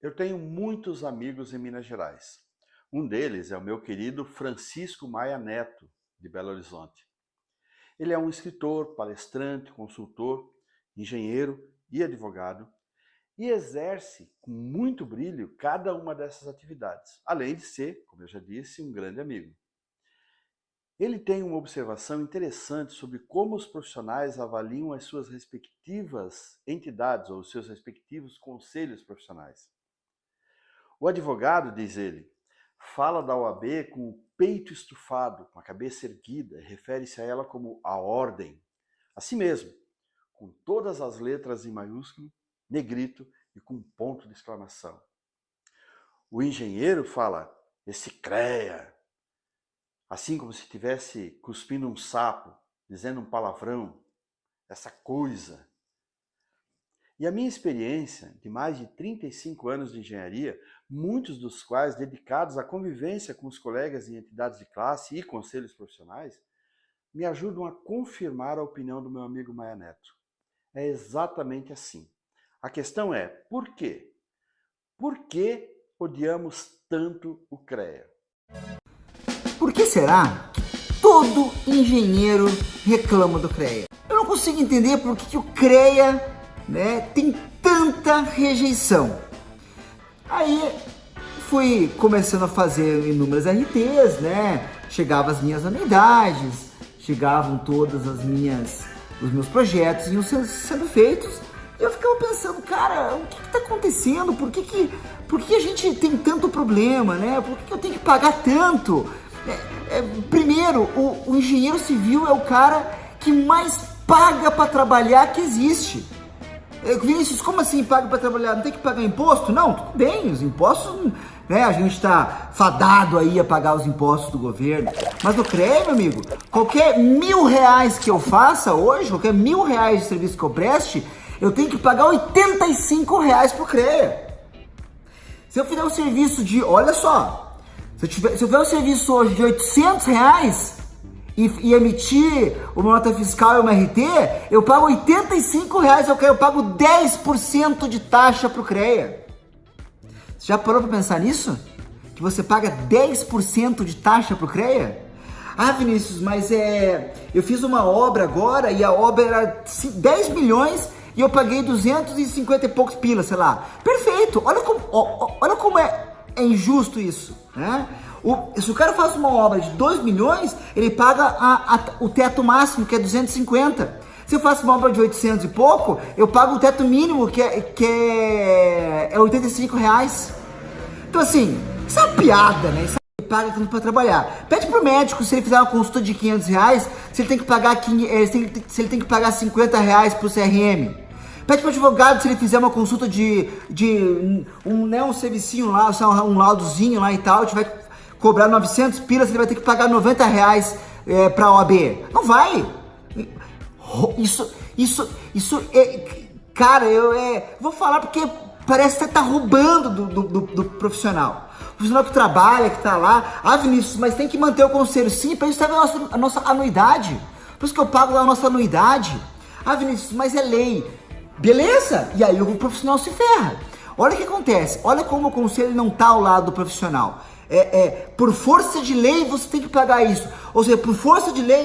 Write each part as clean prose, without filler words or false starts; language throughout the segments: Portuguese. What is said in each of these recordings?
Eu tenho muitos amigos em Minas Gerais. Um deles é o meu querido Francisco Maia Neto, de Belo Horizonte. Ele é um escritor, palestrante, consultor, engenheiro e advogado e exerce com muito brilho cada uma dessas atividades, além de ser, como eu já disse, um grande amigo. Ele tem uma observação interessante sobre como os profissionais avaliam as suas respectivas entidades ou os seus respectivos conselhos profissionais. O advogado, diz ele, fala da OAB com o peito estufado, com a cabeça erguida, e refere-se a ela como a ordem. Assim mesmo, com todas as letras em maiúsculo, negrito e com ponto de exclamação. O engenheiro fala, esse CREA, assim como se estivesse cuspindo um sapo, dizendo um palavrão, essa coisa. E a minha experiência de mais de 35 anos de engenharia, muitos dos quais dedicados à convivência com os colegas em entidades de classe e conselhos profissionais, me ajudam a confirmar a opinião do meu amigo Maia Neto. É exatamente assim. A questão é, por quê? Por que odiamos tanto o CREA? Por que será que todo engenheiro reclama do CREA? Eu não consigo entender por que o CREA tem tanta rejeição. Aí fui começando a fazer inúmeras RTs, chegava as minhas anuidades, chegavam todas os meus projetos iam sendo feitos, e eu ficava pensando, cara, o que está acontecendo? Por que a gente tem tanto problema, Por que eu tenho que pagar tanto? Primeiro, o engenheiro civil é o cara que mais paga para trabalhar que existe. Vinícius, como assim paga para trabalhar? Não tem que pagar imposto? Não, tudo bem, os impostos, a gente está fadado aí a pagar os impostos do governo. Mas no CREA, meu amigo, qualquer R$1.000 que eu faça hoje, qualquer R$1.000 de serviço que eu preste, eu tenho que pagar R$85 pro CREA. Se eu fizer um serviço de, olha só, se eu fizer um serviço hoje de R$800 e emitir uma nota fiscal e uma RT, eu pago R$85, eu pago 10% de taxa pro CREA. Você já parou para pensar nisso? Que você paga 10% de taxa pro CREA? Ah, Vinícius, mas eu fiz uma obra agora e a obra era 10 milhões e eu paguei 250 e poucos pilas, sei lá. Perfeito, olha como é injusto isso, Se o cara faz uma obra de 2 milhões, ele paga o teto máximo, que é 250. Se eu faço uma obra de 800 e pouco, eu pago o teto mínimo, que é R$85. Então assim, isso é uma piada, Isso ele paga tanto para trabalhar. Pede pro médico, se ele fizer uma consulta de R$500, se ele tem que pagar, se ele tem que pagar R$50 pro CRM. Pede pro advogado se ele fizer uma consulta de um servicinho lá, um laudozinho lá e tal, a gente vai cobrar 900 pilas, ele vai ter que pagar R$90 pra OAB. Não vai! Isso é... Cara, vou falar porque parece que você tá roubando do profissional. O profissional que trabalha, que tá lá. Ah, Vinícius, mas tem que manter o conselho. Sim, pra isso serve a nossa anuidade. Por isso que eu pago lá a nossa anuidade. Ah, Vinícius, mas é lei. Beleza? E aí o profissional se ferra. Olha o que acontece. Olha como o conselho não tá ao lado do profissional. Por força de lei você tem que pagar isso. Ou seja, por força de lei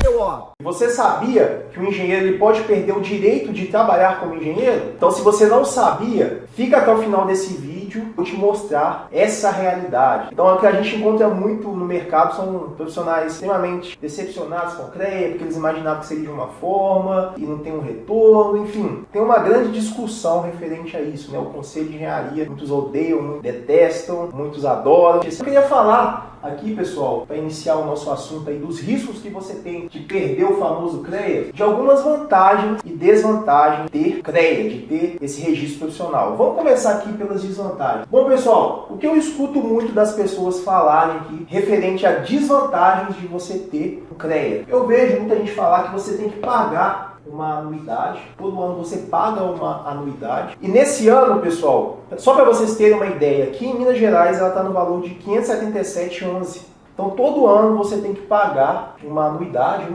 Você sabia que o engenheiro ele pode perder o direito de trabalhar como engenheiro? Então, se você não sabia, fica até o final desse vídeo, vou te mostrar essa realidade. Então, o que a gente encontra muito no mercado são profissionais extremamente decepcionados com o CREA, porque eles imaginavam que seria de uma forma e não tem um retorno, enfim. Tem uma grande discussão referente a isso, O Conselho de Engenharia, muitos odeiam, muitos detestam, muitos adoram. Eu queria falar aqui, pessoal, para iniciar o nosso assunto aí dos riscos que você tem de perder o famoso CREA, de algumas vantagens e desvantagens de ter CREA, de ter esse registro profissional. Vamos começar aqui pelas desvantagens. Bom, pessoal, o que eu escuto muito das pessoas falarem aqui referente a desvantagens de você ter o CREA. Eu vejo muita gente falar que você tem que pagar uma anuidade, todo ano você paga uma anuidade. E nesse ano, pessoal, só para vocês terem uma ideia, aqui em Minas Gerais ela está no valor de R$ 577,11. Então todo ano você tem que pagar uma anuidade,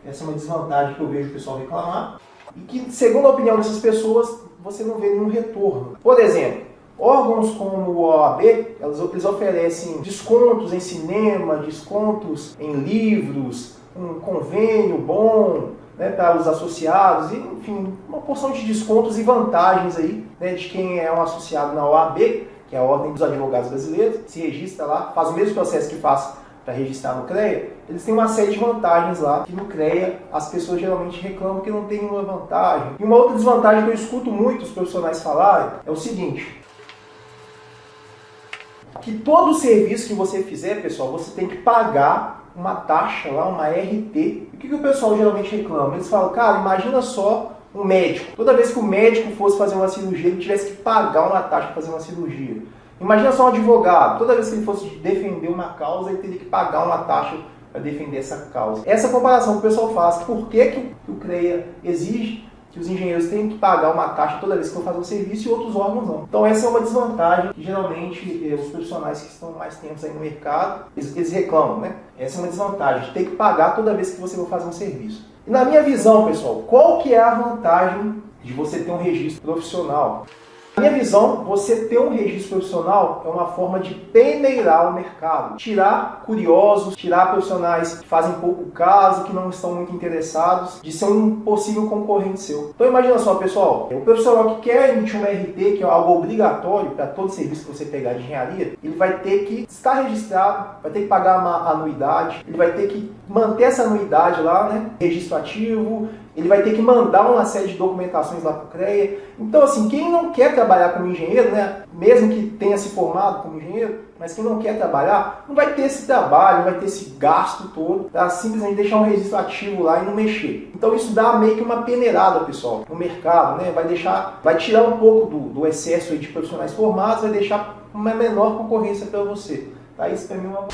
Essa é uma desvantagem que eu vejo o pessoal reclamar. E que, segundo a opinião dessas pessoas, você não vê nenhum retorno. Por exemplo, Órgãos como o OAB, eles oferecem descontos em cinema, descontos em livros, um convênio bom, né, para os associados, e, enfim, uma porção de descontos e vantagens aí, né, de quem é um associado na OAB, que é a Ordem dos Advogados Brasileiros, se registra lá, faz o mesmo processo que faz para registrar no CREA. Eles têm uma série de vantagens lá, que no CREA as pessoas geralmente reclamam que não tem nenhuma vantagem. E uma outra desvantagem que eu escuto muito os profissionais falarem é o seguinte: que todo serviço que você fizer, pessoal, você tem que pagar uma taxa lá, uma RT. E o que o pessoal geralmente reclama? Eles falam, cara, imagina só um médico. Toda vez que o médico fosse fazer uma cirurgia, ele tivesse que pagar uma taxa para fazer uma cirurgia. Imagina só um advogado. Toda vez que ele fosse defender uma causa, ele teria que pagar uma taxa para defender essa causa. Essa comparação que o pessoal faz. Por que o CREA exige que os engenheiros tenham que pagar uma taxa toda vez que for fazer um serviço e outros órgãos não? Então essa é uma desvantagem que geralmente os profissionais que estão mais tempos aí no mercado, eles reclamam, né? Essa é uma desvantagem, de ter que pagar toda vez que você for fazer um serviço. E na minha visão, pessoal, qual que é a vantagem de você ter um registro profissional? Na minha visão, você ter um registro profissional é uma forma de peneirar o mercado. Tirar curiosos, tirar profissionais que fazem pouco caso, que não estão muito interessados, de ser um possível concorrente seu. Então imagina só, pessoal, o profissional que quer emitir uma RT, que é algo obrigatório para todo serviço que você pegar de engenharia, ele vai ter que estar registrado, vai ter que pagar uma anuidade, ele vai ter que manter essa anuidade lá, né? Registro ativo, ele vai ter que mandar uma série de documentações lá para o CREA. Então, assim, quem não quer trabalhar como engenheiro, né, mesmo que tenha se formado como engenheiro, mas quem não quer trabalhar, não vai ter esse trabalho, não vai ter esse gasto todo, para simplesmente deixar um registro ativo lá e não mexer. Então, isso dá meio que uma peneirada, pessoal, no mercado, né? Vai tirar um pouco do excesso aí de profissionais formados, vai deixar uma menor concorrência para você. Tá? Isso para mim é uma...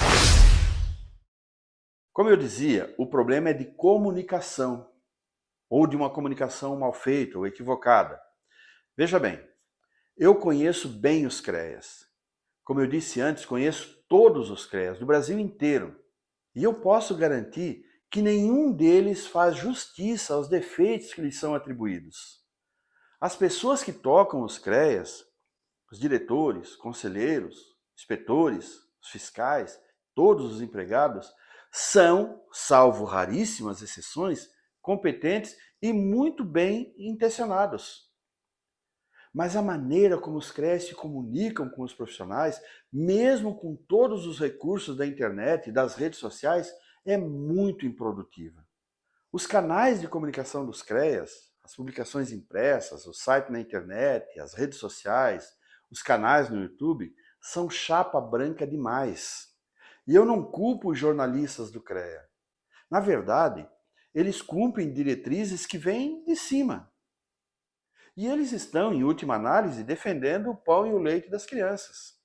Como eu dizia, o problema é de comunicação, ou de uma comunicação mal feita ou equivocada. Veja bem, eu conheço bem os CREAs. Como eu disse antes, conheço todos os CREAs do Brasil inteiro. E eu posso garantir que nenhum deles faz justiça aos defeitos que lhes são atribuídos. As pessoas que tocam os CREAs, os diretores, conselheiros, inspetores, os fiscais, todos os empregados, são, salvo raríssimas exceções, competentes e muito bem intencionados. Mas a maneira como os CREAs se comunicam com os profissionais, mesmo com todos os recursos da internet e das redes sociais, é muito improdutiva. Os canais de comunicação dos CREAs, as publicações impressas, o site na internet, as redes sociais, os canais no YouTube, são chapa branca demais. E eu não culpo os jornalistas do CREA. Na verdade, eles cumprem diretrizes que vêm de cima. E eles estão, em última análise, defendendo o pão e o leite das crianças.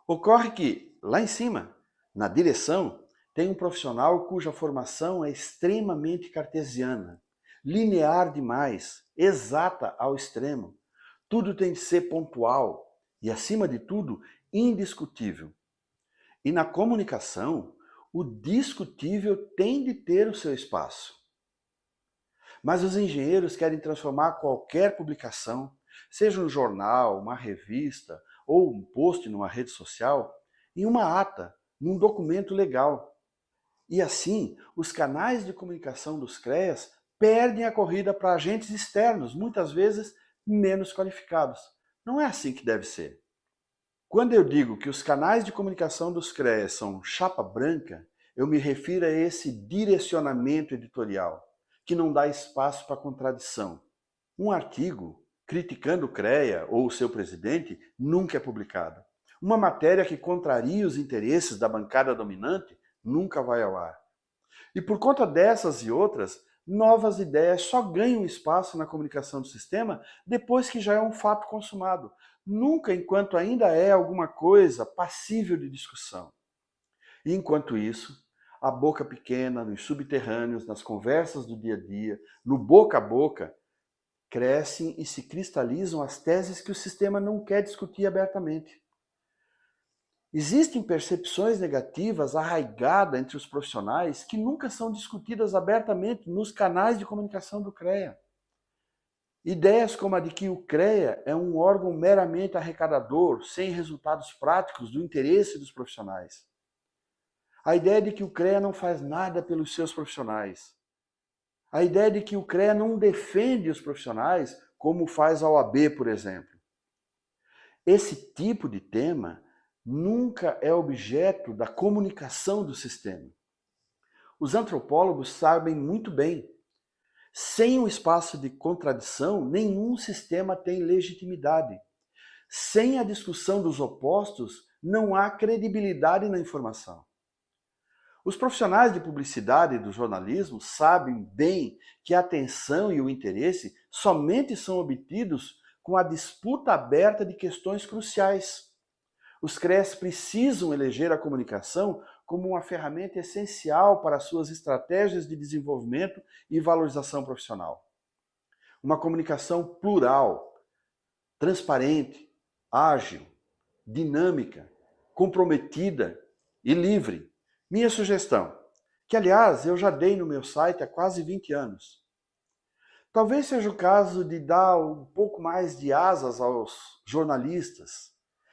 Ocorre que, lá em cima, na direção, tem um profissional cuja formação é extremamente cartesiana, linear demais, exata ao extremo. Tudo tem de ser pontual e, acima de tudo, indiscutível. E na comunicação, o discutível tem de ter o seu espaço. Mas os engenheiros querem transformar qualquer publicação, seja um jornal, uma revista ou um post numa rede social, em uma ata, num documento legal. E assim, os canais de comunicação dos CREAs perdem a corrida para agentes externos, muitas vezes menos qualificados. Não é assim que deve ser. Quando eu digo que os canais de comunicação dos CREAs são chapa branca, eu me refiro a esse direcionamento editorial, que não dá espaço para contradição. Um artigo criticando o CREA ou o seu presidente nunca é publicado. Uma matéria que contraria os interesses da bancada dominante nunca vai ao ar. E por conta dessas e outras, novas ideias só ganham espaço na comunicação do sistema depois que já é um fato consumado, nunca enquanto ainda é alguma coisa passível de discussão. E enquanto isso, a boca pequena, nos subterrâneos, nas conversas do dia a dia, no boca a boca, crescem e se cristalizam as teses que o sistema não quer discutir abertamente. Existem percepções negativas arraigadas entre os profissionais que nunca são discutidas abertamente nos canais de comunicação do CREA. Ideias como a de que o CREA é um órgão meramente arrecadador, sem resultados práticos do interesse dos profissionais. A ideia de que o CREA não faz nada pelos seus profissionais. A ideia de que o CREA não defende os profissionais, como faz a OAB, por exemplo. Esse tipo de tema nunca é objeto da comunicação do sistema. Os antropólogos sabem muito bem. Sem um espaço de contradição, nenhum sistema tem legitimidade. Sem a discussão dos opostos, não há credibilidade na informação. Os profissionais de publicidade e do jornalismo sabem bem que a atenção e o interesse somente são obtidos com a disputa aberta de questões cruciais. Os CREAs precisam eleger a comunicação como uma ferramenta essencial para suas estratégias de desenvolvimento e valorização profissional. Uma comunicação plural, transparente, ágil, dinâmica, comprometida e livre. Minha sugestão, que aliás eu já dei no meu site há quase 20 anos. Talvez seja o caso de dar um pouco mais de asas aos jornalistas,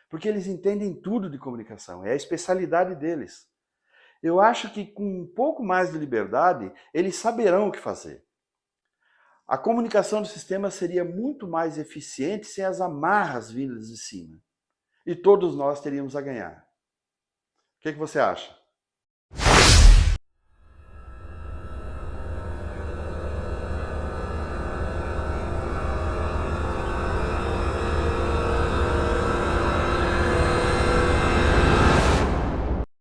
porque eles entendem tudo de comunicação, é a especialidade deles. Eu acho que com um pouco mais de liberdade, eles saberão o que fazer. A comunicação do sistema seria muito mais eficiente sem as amarras vindas de cima. E todos nós teríamos a ganhar. O que você acha?